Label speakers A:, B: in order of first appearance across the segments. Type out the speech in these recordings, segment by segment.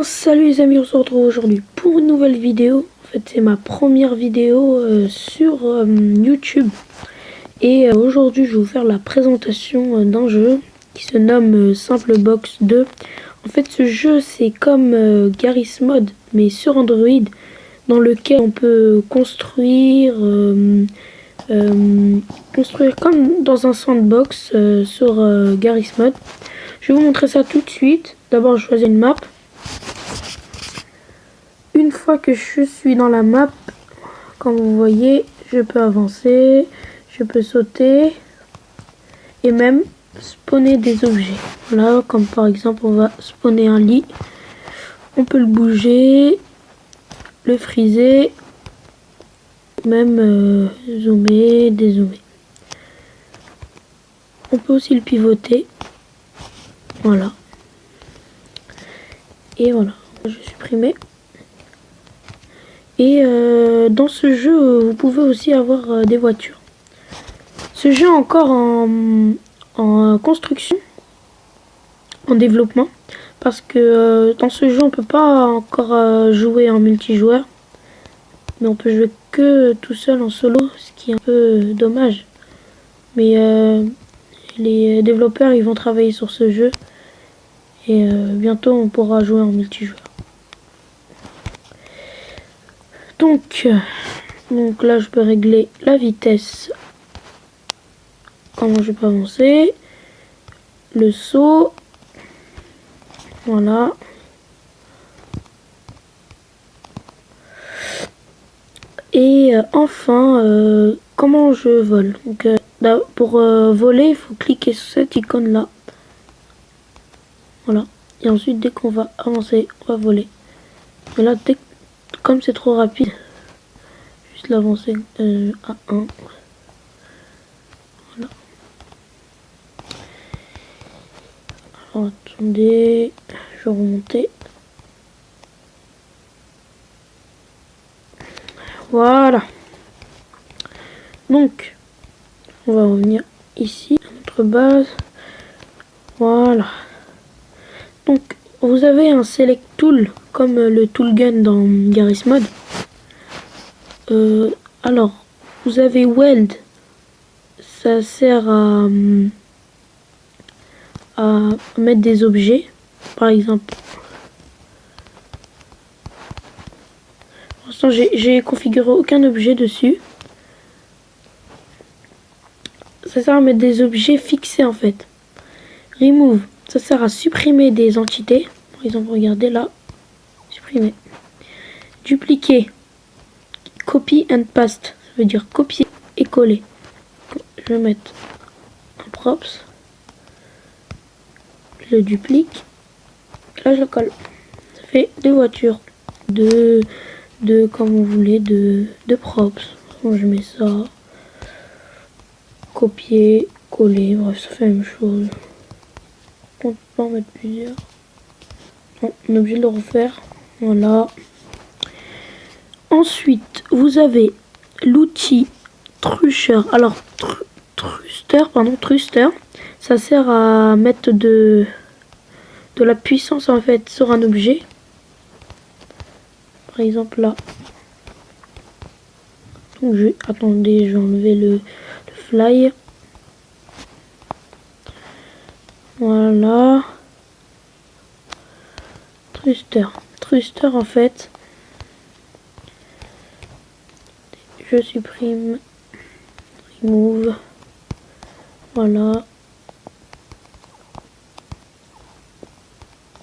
A: Salut les amis, on se retrouve aujourd'hui pour une nouvelle vidéo. En fait, c'est ma première vidéo sur YouTube. Et aujourd'hui, je vais vous faire la présentation d'un jeu qui se nomme Simple Box 2. En fait, ce jeu, c'est comme Garry's Mod, mais sur Android, dans lequel on peut construire comme dans un sandbox sur Garry's Mod. Je vais vous montrer ça tout de suite. D'abord, je choisis une map. Une fois que je suis dans la map, comme vous voyez, je peux avancer, je peux sauter et même spawner des objets. Là, comme par exemple, on va spawner un lit. On peut le bouger, le friser, même zoomer, dézoomer. On peut aussi le pivoter. Voilà. Et voilà, je vais supprimer. Et dans ce jeu, vous pouvez aussi avoir des voitures. Ce jeu est encore en construction, en développement, parce que dans ce jeu, on peut pas encore jouer en multijoueur, mais on peut jouer que tout seul en solo, ce qui est un peu dommage. Mais les développeurs, ils vont travailler sur ce jeu, et bientôt, on pourra jouer en multijoueur. Donc là, je peux régler la vitesse. Comment je peux avancer. Le saut. Voilà. Et enfin, comment je vole. Donc, pour voler, il faut cliquer sur cette icône-là. Voilà. Et ensuite, dès qu'on va avancer, on va voler. Et là, comme c'est trop rapide, juste l'avancer à 1. Voilà. Alors, attendez, je vais remonter. Voilà. Donc, on va revenir ici, à notre base. Voilà. Donc, vous avez un select tool, comme le tool gun dans Garry's Mod. Alors, vous avez weld. Ça sert à mettre des objets. Par exemple. Pour l'instant, j'ai configuré aucun objet dessus. Ça sert à mettre des objets fixés en fait. Remove, ça sert à supprimer des entités. Par exemple, regardez là. Supprimer. Dupliquer. Copy and paste. Ça veut dire copier et coller. Je vais mettre un props. Je le duplique. Là, je le colle. Ça fait deux voitures. Deux comme vous voulez, deux props. Bon, je mets ça. Copier, coller, bref, ça fait la même chose. On peut pas en mettre plusieurs. Non, on est obligé de le refaire. Voilà. Ensuite, vous avez l'outil Truster. Alors, Truster, ça sert à mettre de la puissance en fait sur un objet. Par exemple là. Donc attendez, je vais enlever le fly. Voilà. Truster en fait. Je supprime. Remove. Voilà.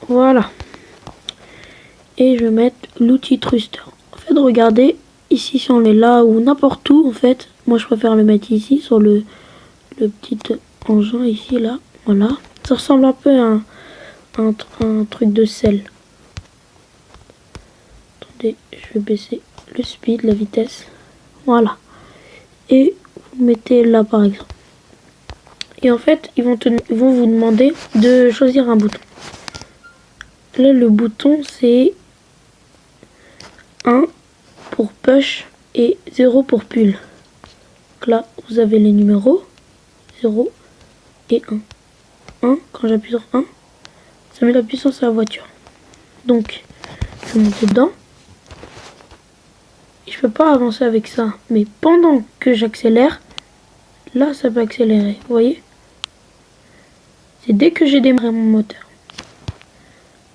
A: Voilà. Et je vais mettre l'outil Truster. En fait, regardez, ici si on est là ou n'importe où en fait. Moi je préfère le mettre ici sur le petit engin ici là. Voilà. Ça ressemble un peu à un truc de sel. Attendez, je vais baisser le speed, la vitesse. Voilà. Et vous mettez là par exemple. Et en fait, ils vont vous demander de choisir un bouton. Là, le bouton, c'est 1 pour push et 0 pour pull. Donc là, vous avez les numéros 0 et 1. 1, quand j'appuie sur 1, ça met la puissance à la voiture. Donc, je vais monter dedans. Et je peux pas avancer avec ça. Mais pendant que j'accélère, là, ça peut accélérer. Vous voyez? C'est dès que j'ai démarré mon moteur.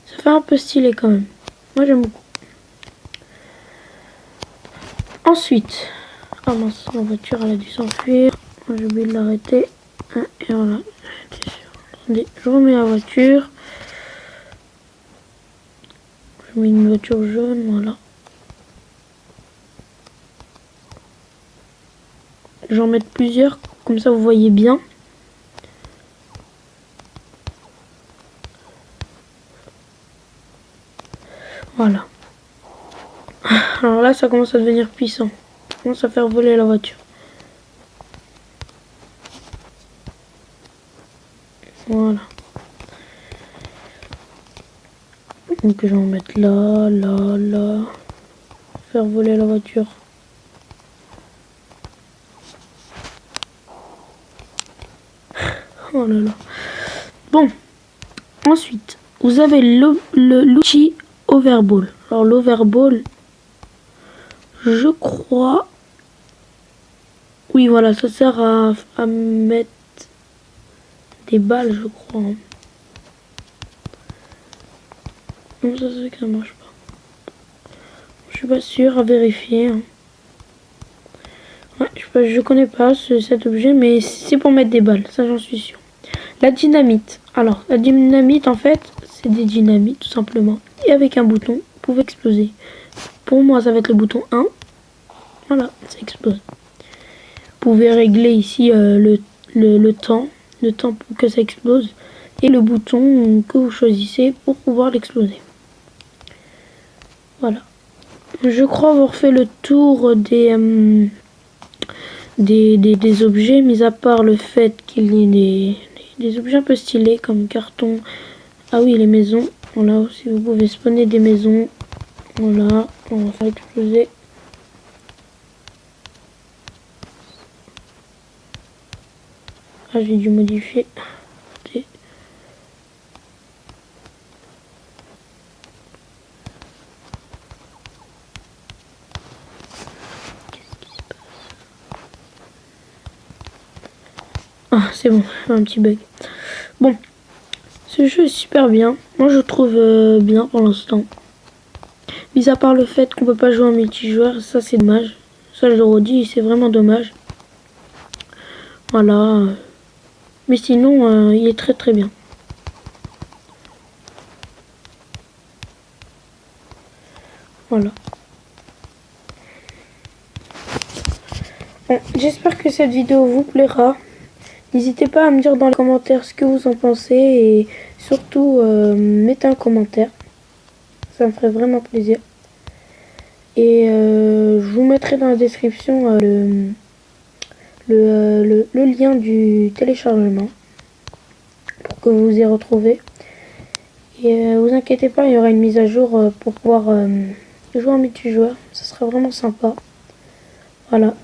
A: Ça fait un peu stylé quand même. Moi, j'aime beaucoup. Ensuite, ah mince, ma voiture elle a dû s'enfuir. J'ai oublié de l'arrêter. Et voilà. Attendez, je remets la voiture. Je mets une voiture jaune, voilà. J'en mets plusieurs, comme ça vous voyez bien. Voilà. Alors là, ça commence à devenir puissant. Ça commence à faire voler la voiture. Voilà. Donc je vais en mettre là, là, là. Faire voler la voiture. Oh là là. Bon. Ensuite, vous avez l'outil Overball. Alors l'Overball, je crois... Oui, voilà, ça sert à mettre des balles, je crois. Non, ça c'est que ça marche pas. Je suis pas sûr, à vérifier. Hein. Ouais, je connais pas cet objet, mais c'est pour mettre des balles, ça j'en suis sûr. La dynamite. Alors, la dynamite, en fait, c'est des dynamites, tout simplement. Et avec un bouton, vous pouvez exploser. Pour moi, ça va être le bouton 1. Voilà, ça explose. Vous pouvez régler ici le temps pour que ça explose. Et le bouton que vous choisissez pour pouvoir l'exploser. Voilà. Je crois avoir fait le tour des objets, mis à part le fait qu'il y ait des objets un peu stylés comme carton. Ah oui, les maisons. Voilà, aussi vous pouvez spawner des maisons. Voilà, on va faire exploser. Ah, j'ai dû modifier. Ah, c'est bon, un petit bug. Bon, ce jeu est super bien. Moi, je trouve bien pour l'instant. Mis à part le fait qu'on peut pas jouer en multijoueur, ça c'est dommage. Ça, je le redis, c'est vraiment dommage. Voilà. Mais sinon, il est très très bien. Voilà. Bon, j'espère que cette vidéo vous plaira. N'hésitez pas à me dire dans les commentaires ce que vous en pensez et surtout mettez un commentaire. Ça me ferait vraiment plaisir. Et je vous mettrai dans la description le lien du téléchargement pour que vous y retrouvez. Et vous inquiétez pas, il y aura une mise à jour pour pouvoir jouer en multijoueur. Ça sera vraiment sympa. Voilà.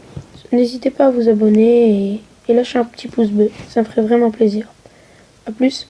A: N'hésitez pas à vous abonner et lâcher un petit pouce bleu. Ça me ferait vraiment plaisir. A plus.